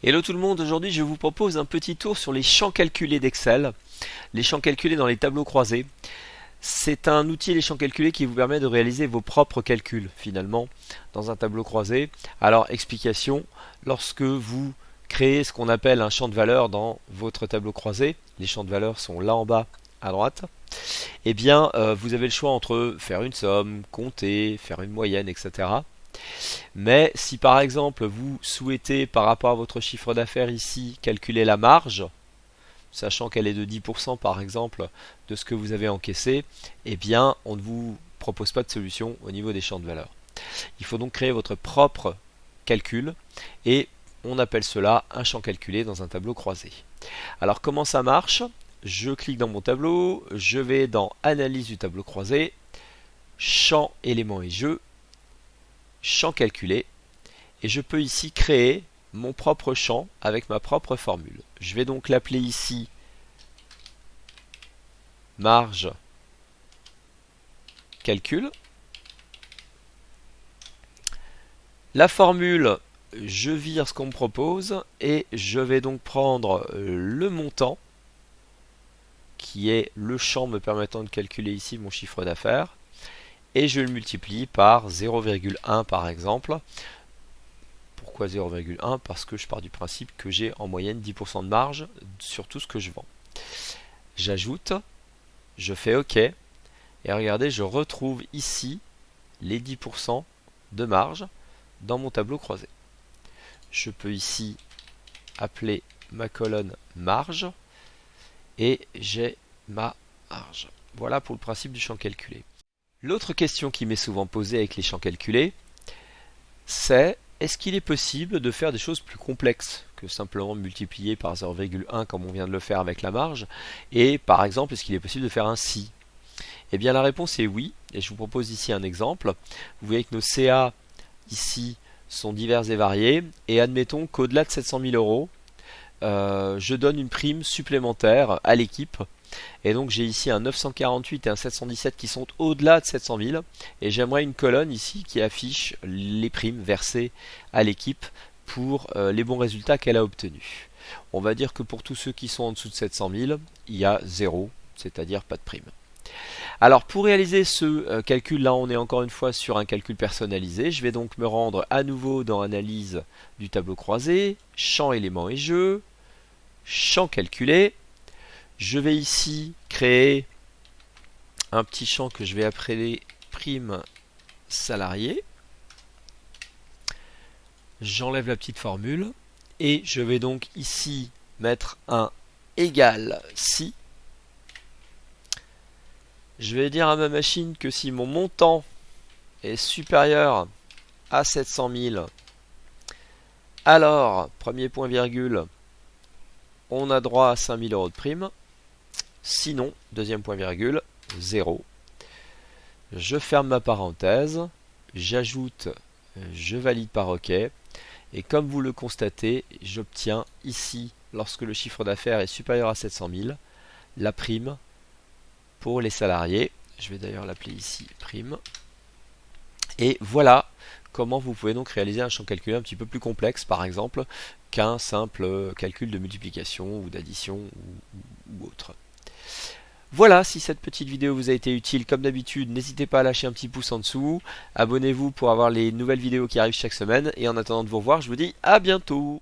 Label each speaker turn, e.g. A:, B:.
A: Hello tout le monde, aujourd'hui je vous propose un petit tour sur les champs calculés d'Excel, les champs calculés dans les tableaux croisés. C'est un outil, les champs calculés, qui vous permet de réaliser vos propres calculs finalement dans un tableau croisé. Alors explication, lorsque vous créez ce qu'on appelle un champ de valeur dans votre tableau croisé, les champs de valeur sont là en bas à droite, eh bien vous avez le choix entre faire une somme, compter, faire une moyenne, etc. Mais si par exemple vous souhaitez par rapport à votre chiffre d'affaires ici calculer la marge, sachant qu'elle est de 10% par exemple de ce que vous avez encaissé, eh bien on ne vous propose pas de solution au niveau des champs de valeur. Il faut donc créer votre propre calcul et on appelle cela un champ calculé dans un tableau croisé. Alors comment ça marche? Je clique dans mon tableau, je vais dans Analyse du tableau croisé, Champs, éléments et jeux, champ calculé, et je peux ici créer mon propre champ avec ma propre formule. Je vais donc l'appeler ici marge calcul. La formule, je vire ce qu'on me propose et je vais donc prendre le montant qui est le champ me permettant de calculer ici mon chiffre d'affaires et je le multiplie par 0,1 par exemple. Pourquoi 0,1? Parce que je pars du principe que j'ai en moyenne 10% de marge sur tout ce que je vends. J'ajoute, je fais OK, et regardez, je retrouve ici les 10% de marge dans mon tableau croisé. Je peux ici appeler ma colonne marge, et j'ai ma marge. Voilà pour le principe du champ calculé. L'autre question qui m'est souvent posée avec les champs calculés, c'est: est-ce qu'il est possible de faire des choses plus complexes que simplement multiplier par 0,1 comme on vient de le faire avec la marge? Et par exemple, est-ce qu'il est possible de faire un si? Eh bien la réponse est oui, et je vous propose ici un exemple. Vous voyez que nos CA ici sont divers et variés, et admettons qu'au-delà de 700 000 euros, je donne une prime supplémentaire à l'équipe. Et donc j'ai ici un 948 et un 717 qui sont au-delà de 700 000 et j'aimerais une colonne ici qui affiche les primes versées à l'équipe pour les bons résultats qu'elle a obtenus. On va dire que pour tous ceux qui sont en dessous de 700 000, il y a 0, c'est-à-dire pas de prime. Alors pour réaliser ce calcul là, on est encore une fois sur un calcul personnalisé. Je vais donc me rendre à nouveau dans Analyse du tableau croisé, Champs, éléments et jeux, Champ calculé. Je vais ici créer un petit champ que je vais appeler prime salarié. J'enlève la petite formule et je vais donc ici mettre un égal si. Je vais dire à ma machine que si mon montant est supérieur à 700 000, alors, premier point virgule, on a droit à 5 000 euros de prime. Sinon, deuxième point virgule, 0. Je ferme ma parenthèse, j'ajoute, je valide par OK. Et comme vous le constatez, j'obtiens ici, lorsque le chiffre d'affaires est supérieur à 700 000, la prime pour les salariés. Je vais d'ailleurs l'appeler ici prime. Et voilà comment vous pouvez donc réaliser un champ calculé un petit peu plus complexe, par exemple, qu'un simple calcul de multiplication ou d'addition ou autre. Voilà, si cette petite vidéo vous a été utile, comme d'habitude, n'hésitez pas à lâcher un petit pouce en dessous. Abonnez-vous pour avoir les nouvelles vidéos qui arrivent chaque semaine. Et en attendant de vous revoir, je vous dis à bientôt.